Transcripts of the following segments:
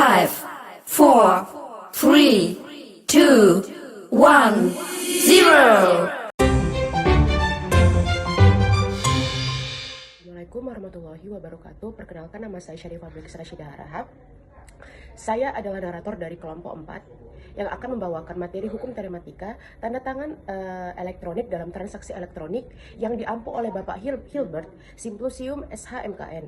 5, 4, 3, 2, 1, 0. Assalamualaikum warahmatullahi wabarakatuh. Perkenalkan, nama saya Syarifah Bilqis Rashidah Harahap. Saya adalah narator dari kelompok 4 yang akan membawakan materi hukum telematika, tanda tangan elektronik dalam transaksi elektronik yang diampu oleh Bapak Hilbert Simplicium SHMKN.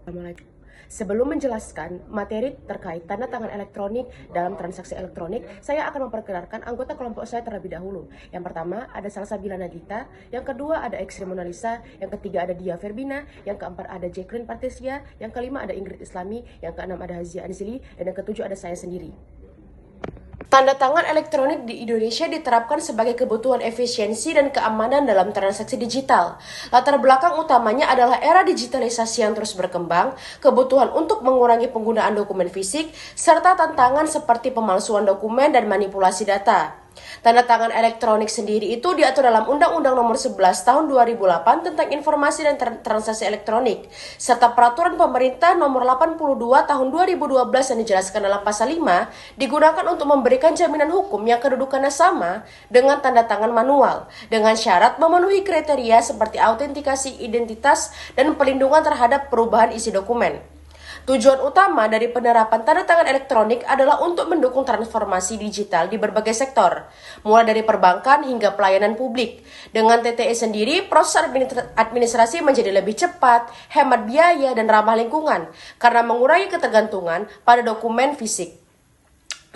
Assalamualaikum. Sebelum menjelaskan materi terkait tanda tangan elektronik dalam transaksi elektronik, saya akan memperkenalkan anggota kelompok saya terlebih dahulu. Yang pertama ada Salsabila Nagita, yang kedua ada Eksri Mona Lisa, yang ketiga ada Dia Ferbina, yang keempat ada Jacqueline Patricia, yang kelima ada Ingrid Islami, yang keenam ada Hazia Anzili, dan yang ketujuh ada saya sendiri. Tanda tangan elektronik di Indonesia diterapkan sebagai kebutuhan efisiensi dan keamanan dalam transaksi digital. Latar belakang utamanya adalah era digitalisasi yang terus berkembang, kebutuhan untuk mengurangi penggunaan dokumen fisik, serta tantangan seperti pemalsuan dokumen dan manipulasi data. Tanda tangan elektronik sendiri itu diatur dalam Undang-Undang Nomor 11 Tahun 2008 tentang Informasi dan Transaksi Elektronik, serta Peraturan Pemerintah Nomor 82 Tahun 2012 yang dijelaskan dalam Pasal 5 digunakan untuk memberikan jaminan hukum yang kedudukannya sama dengan tanda tangan manual, dengan syarat memenuhi kriteria seperti autentikasi identitas dan perlindungan terhadap perubahan isi dokumen. Tujuan utama dari penerapan tanda tangan elektronik adalah untuk mendukung transformasi digital di berbagai sektor, mulai dari perbankan hingga pelayanan publik. Dengan TTE sendiri, proses administrasi menjadi lebih cepat, hemat biaya, dan ramah lingkungan, karena mengurangi ketergantungan pada dokumen fisik.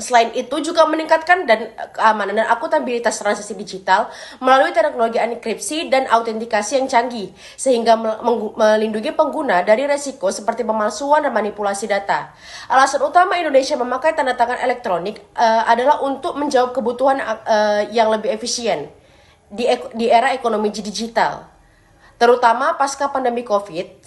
Selain itu juga meningkatkan keamanan dan akuntabilitas transaksi digital melalui teknologi enkripsi dan autentikasi yang canggih, sehingga melindungi pengguna dari resiko seperti pemalsuan dan manipulasi data. Alasan utama Indonesia memakai tanda tangan elektronik adalah untuk menjawab kebutuhan yang lebih efisien di era ekonomi digital. Terutama pasca pandemi COVID-19,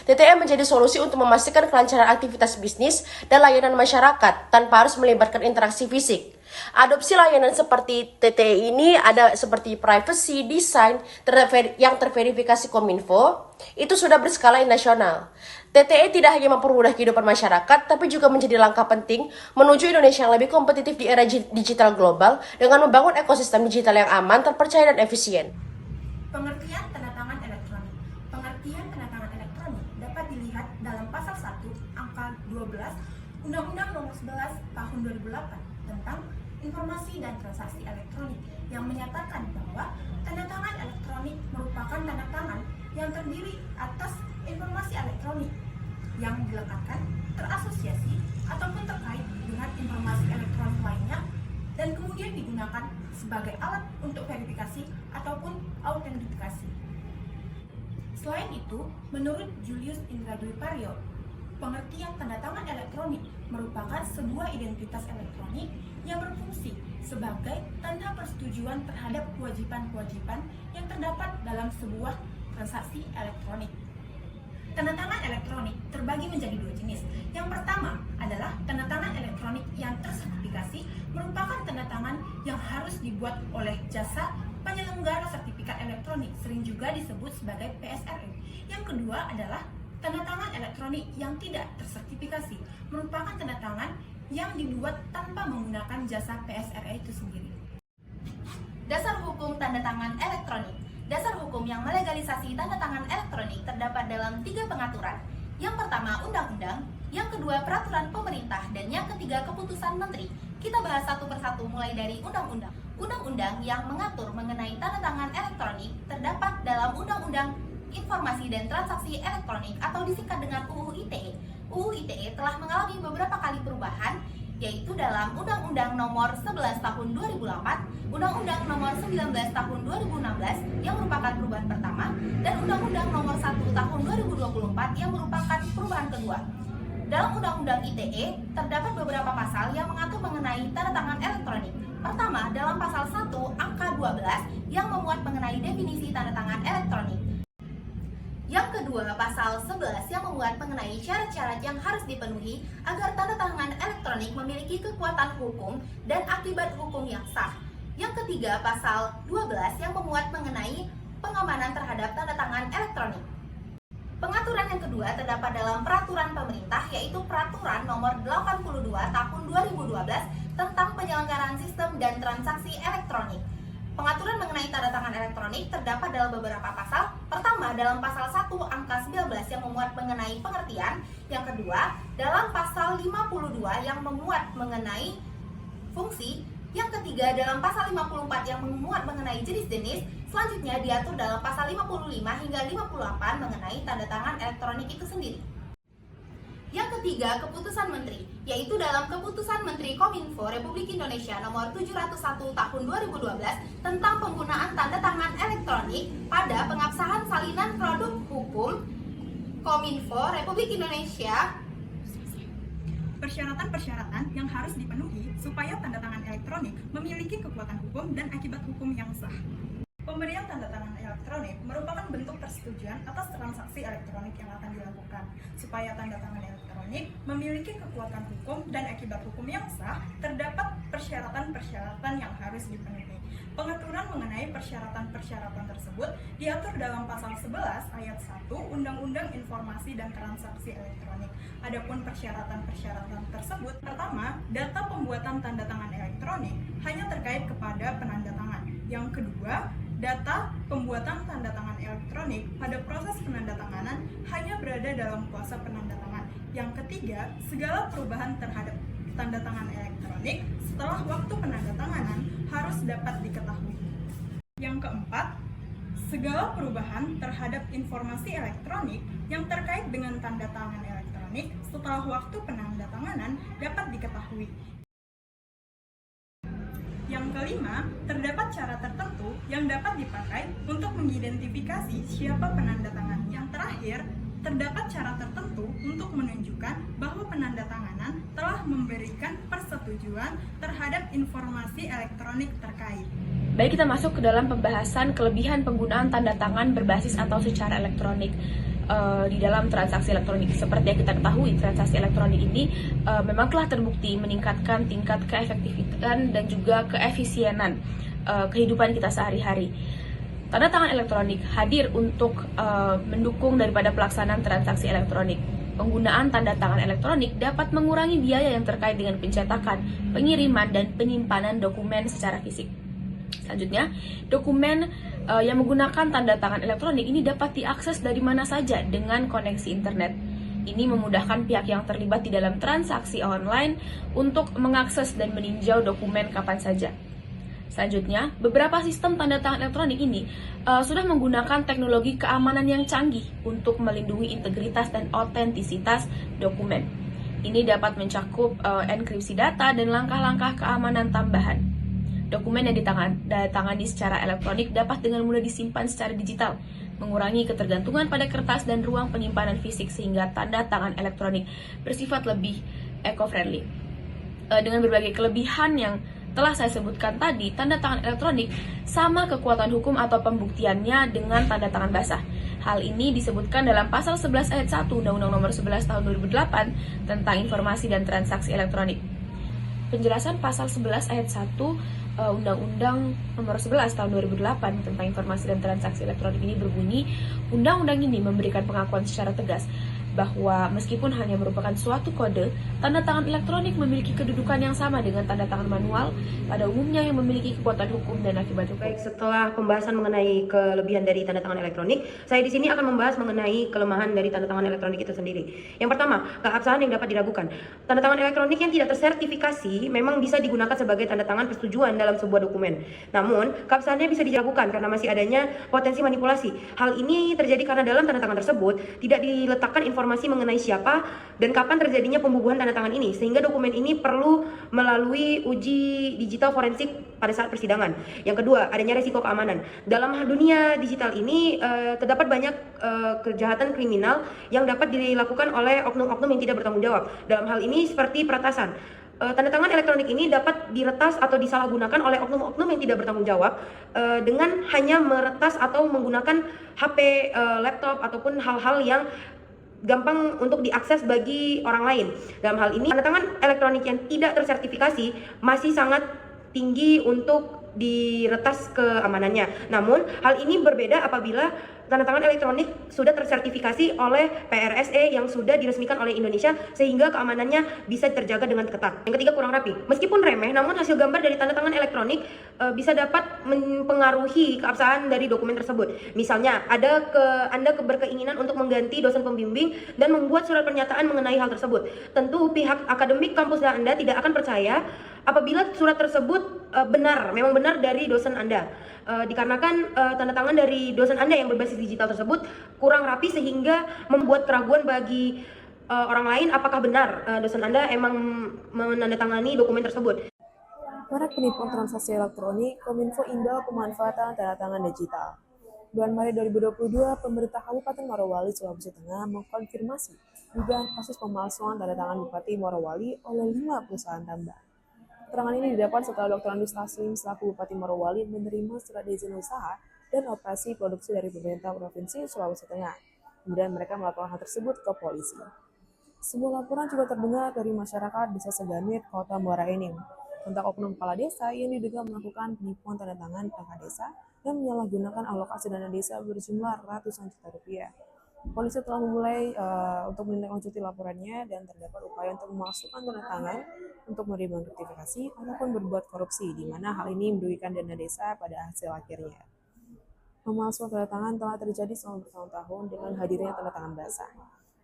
TTE menjadi solusi untuk memastikan kelancaran aktivitas bisnis dan layanan masyarakat tanpa harus melibatkan interaksi fisik. Adopsi layanan seperti TTE ini ada seperti privacy, desain, yang terverifikasi Kominfo, itu sudah berskala nasional. TTE tidak hanya mempermudah kehidupan masyarakat, tapi juga menjadi langkah penting menuju Indonesia yang lebih kompetitif di era digital global dengan membangun ekosistem digital yang aman, terpercaya, dan efisien. Pengertian tanda tangan elektronik. Pengertian tanda tangan elektronik dapat dilihat dalam pasal 1 angka 12 Undang-Undang Nomor 11 Tahun 2008 tentang Informasi dan Transaksi Elektronik yang menyatakan bahwa tanda tangan elektronik merupakan tanda tangan yang terdiri atas informasi elektronik yang dilekatkan, terasosiasi ataupun terkait dengan informasi elektronik lainnya dan kemudian digunakan sebagai alat untuk verifikasi ataupun autentikasi. Selain itu, menurut Julius Indra Dwi Paryo, pengertian tanda tangan elektronik merupakan sebuah identitas elektronik yang berfungsi sebagai tanda persetujuan terhadap kewajiban-kewajiban yang terdapat dalam sebuah transaksi elektronik. Tanda tangan elektronik terbagi menjadi dua jenis. Yang pertama adalah tanda tangan elektronik yang tersertifikasi, merupakan tanda tangan yang harus dibuat oleh jasa penyelenggara sertifikat elektronik, sering juga disebut sebagai PSRE. Yang kedua adalah tanda tangan elektronik yang tidak tersertifikasi, merupakan tanda tangan yang dibuat tanpa menggunakan jasa PSRE itu sendiri. Dasar hukum tanda tangan elektronik. Dasar hukum yang melegalisasi tanda tangan elektronik terdapat dalam 3 pengaturan. Yang pertama, undang-undang, yang kedua, peraturan pemerintah, dan yang ketiga, keputusan menteri. Kita bahas satu persatu mulai dari undang-undang. Undang-undang yang mengatur mengenai tanda tangan elektronik terdapat dalam Undang-Undang Informasi dan Transaksi Elektronik atau disingkat dengan UU ITE. UU ITE telah mengalami beberapa kali perubahan, yaitu dalam Undang-Undang Nomor 11 Tahun 2008, Undang-Undang Nomor 19 Tahun 2016 yang merupakan perubahan pertama, dan Undang-Undang Nomor 1 Tahun 2024 yang merupakan perubahan kedua. Dalam Undang-Undang ITE terdapat beberapa pasal yang mengatur mengenai tanda tangan elektronik. Pertama, dalam pasal 1 angka 12 yang memuat mengenai definisi tanda tangan elektronik. Yang kedua, pasal 11 yang memuat mengenai syarat-syarat yang harus dipenuhi agar tanda tangan elektronik memiliki kekuatan hukum dan akibat hukum yang sah. Yang ketiga, pasal 12 yang memuat mengenai pengamanan terhadap tanda tangan elektronik. Pengaturan yang kedua terdapat dalam peraturan pemerintah, yaitu Peraturan Nomor 82 Tahun 2012 tentang penyelenggaraan sistem dan transaksi elektronik. Pengaturan mengenai tanda tangan elektronik terdapat dalam beberapa pasal. Pertama, dalam pasal 1 angka 19 yang memuat mengenai pengertian. Yang kedua, dalam pasal 52 yang memuat mengenai fungsi. Yang ketiga, dalam pasal 54 yang memuat mengenai jenis-jenis. Selanjutnya diatur dalam pasal 55 hingga 58 mengenai tanda tangan elektronik itu sendiri. Yang ketiga, keputusan menteri, yaitu dalam keputusan Menteri Kominfo Republik Indonesia nomor 701 tahun 2012 tentang penggunaan tanda tangan elektronik pada pengabsahan salinan produk hukum Kominfo Republik Indonesia. Persyaratan-persyaratan yang harus dipenuhi supaya tanda tangan elektronik memiliki kekuatan hukum dan akibat hukum yang sah. Pemberian tanda tangan elektronik merupakan bentuk persetujuan atas transaksi elektronik yang akan dilakukan. Supaya tanda tangan elektronik memiliki kekuatan hukum dan akibat hukum yang sah, terdapat persyaratan-persyaratan yang harus dipenuhi. Pengaturan mengenai persyaratan-persyaratan tersebut diatur dalam pasal 11 ayat 1 Undang-Undang Informasi dan Transaksi Elektronik. Adapun persyaratan-persyaratan tersebut, pertama, data pembuatan tanda tangan elektronik hanya terkait kepada penanda tangan. Yang kedua, data pembuatan tanda tangan elektronik pada proses penandatanganan hanya berada dalam kuasa penanda tangan. Yang ketiga, segala perubahan terhadap tanda tangan elektronik setelah waktu penandatanganan harus dapat diketahui. Yang keempat, segala perubahan terhadap informasi elektronik yang terkait dengan tanda tangan elektronik setelah waktu penandatanganan dapat diketahui. Yang kelima, terdapat cara tertentu yang dapat dipakai untuk mengidentifikasi siapa penanda tangan. Yang terakhir, terdapat cara tertentu untuk menunjukkan bahwa penandatanganan telah memberikan persetujuan terhadap informasi elektronik terkait. Baik, kita masuk ke dalam pembahasan kelebihan penggunaan tanda tangan berbasis atau secara elektronik di dalam transaksi elektronik. Seperti yang kita ketahui, transaksi elektronik ini memang telah terbukti meningkatkan tingkat keefektifan dan juga keefisienan kehidupan kita sehari-hari. Tanda tangan elektronik hadir untuk mendukung daripada pelaksanaan transaksi elektronik. Penggunaan tanda tangan elektronik dapat mengurangi biaya yang terkait dengan pencetakan, pengiriman, dan penyimpanan dokumen secara fisik. Selanjutnya, dokumen yang menggunakan tanda tangan elektronik ini dapat diakses dari mana saja dengan koneksi internet. Ini memudahkan pihak yang terlibat di dalam transaksi online untuk mengakses dan meninjau dokumen kapan saja. Selanjutnya, beberapa sistem tanda tangan elektronik ini sudah menggunakan teknologi keamanan yang canggih untuk melindungi integritas dan otentisitas dokumen. Ini dapat mencakup enkripsi data dan langkah-langkah keamanan tambahan. Dokumen yang ditangani secara elektronik dapat dengan mudah disimpan secara digital, mengurangi ketergantungan pada kertas dan ruang penyimpanan fisik sehingga tanda tangan elektronik bersifat lebih eco-friendly. Dengan berbagai kelebihan yang telah saya sebutkan tadi, tanda tangan elektronik sama kekuatan hukum atau pembuktiannya dengan tanda tangan basah. Hal ini disebutkan dalam pasal 11 ayat 1 Undang-Undang Nomor 11 Tahun 2008 tentang informasi dan transaksi elektronik. Penjelasan pasal 11 ayat 1 Undang-Undang Nomor 11 Tahun 2008 tentang informasi dan transaksi elektronik ini berbunyi, undang-undang ini memberikan pengakuan secara tegas bahwa meskipun hanya merupakan suatu kode, tanda tangan elektronik memiliki kedudukan yang sama dengan tanda tangan manual pada umumnya yang memiliki kekuatan hukum dan akibat hukum. Baik, setelah pembahasan mengenai kelebihan dari tanda tangan elektronik, saya di sini akan membahas mengenai kelemahan dari tanda tangan elektronik itu sendiri. Yang pertama, keabsahan yang dapat diragukan. Tanda tangan elektronik yang tidak tersertifikasi memang bisa digunakan sebagai tanda tangan persetujuan dalam sebuah dokumen. Namun, keabsahannya bisa diragukan karena masih adanya potensi manipulasi. Hal ini terjadi karena dalam tanda tangan tersebut tidak diletakkan informasi mengenai siapa dan kapan terjadinya pembubuhan tanda tangan ini, sehingga dokumen ini perlu melalui uji digital forensik pada saat persidangan. Yang kedua, adanya resiko keamanan. Dalam dunia digital ini terdapat banyak kejahatan kriminal yang dapat dilakukan oleh oknum-oknum yang tidak bertanggung jawab. Dalam hal ini seperti peretasan. Tanda tangan elektronik ini dapat diretas atau disalahgunakan oleh oknum-oknum yang tidak bertanggung jawab dengan hanya meretas atau menggunakan HP, laptop, ataupun hal-hal yang gampang untuk diakses bagi orang lain. Dalam hal ini, tanda tangan elektronik yang tidak tersertifikasi masih sangat tinggi untuk diretas keamanannya. Namun, hal ini berbeda apabila tanda tangan elektronik sudah tersertifikasi oleh PRSE yang sudah diresmikan oleh Indonesia sehingga keamanannya bisa terjaga dengan ketat. Yang ketiga, kurang rapi. Meskipun remeh, namun hasil gambar dari tanda tangan elektronik bisa dapat mempengaruhi keabsahan dari dokumen tersebut. Misalnya, Anda berkeinginan untuk mengganti dosen pembimbing dan membuat surat pernyataan mengenai hal tersebut. Tentu pihak akademik kampus Anda tidak akan percaya apabila surat tersebut memang benar dari dosen Anda. Dikarenakan tanda tangan dari dosen Anda yang berbasis digital tersebut kurang rapi sehingga membuat keraguan bagi orang lain apakah benar dosen Anda emang menandatangani dokumen tersebut. Para penipuan transaksi elektronik, Kominfo imbau pemanfaatan tanda tangan digital. Bulan Maret 2022, pemerintah Kabupaten Morowali, Sulawesi Tengah mengkonfirmasi dugaan kasus pemalsuan tanda tangan Bupati Morowali oleh 5 perusahaan tambang. Keterangan ini didapat setelah Dr. Andus Taslim selaku Bupati Morowali menerima surat izin usaha dan operasi produksi dari pemerintah Provinsi Sulawesi Tengah. Kemudian mereka melaporkan hal tersebut ke polisi. Sebuah laporan juga terdengar dari masyarakat Desa Segamit, Kota Muara Enim, tentang oknum kepala desa yang diduga melakukan penipuan tanda tangan perangkat desa dan menyalahgunakan alokasi dana desa berjumlah ratusan juta rupiah. Polisi telah memulai untuk menindaklanjuti laporannya dan terdapat upaya untuk memasukkan tanda tangan untuk menerima gratifikasi ataupun berbuat korupsi, di mana hal ini merugikan dana desa pada hasil akhirnya. Pemalsuan tanda tangan telah terjadi selama bertahun-tahun dengan hadirnya tanda tangan basah.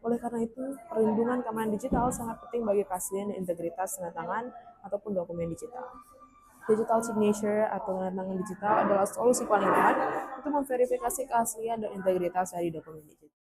Oleh karena itu, perlindungan keamanan digital sangat penting bagi keaslian dan integritas tanda tangan ataupun dokumen digital. Digital signature atau tanda tangan digital adalah solusi paling tepat untuk memverifikasi keaslian dan integritas dari dokumen digital.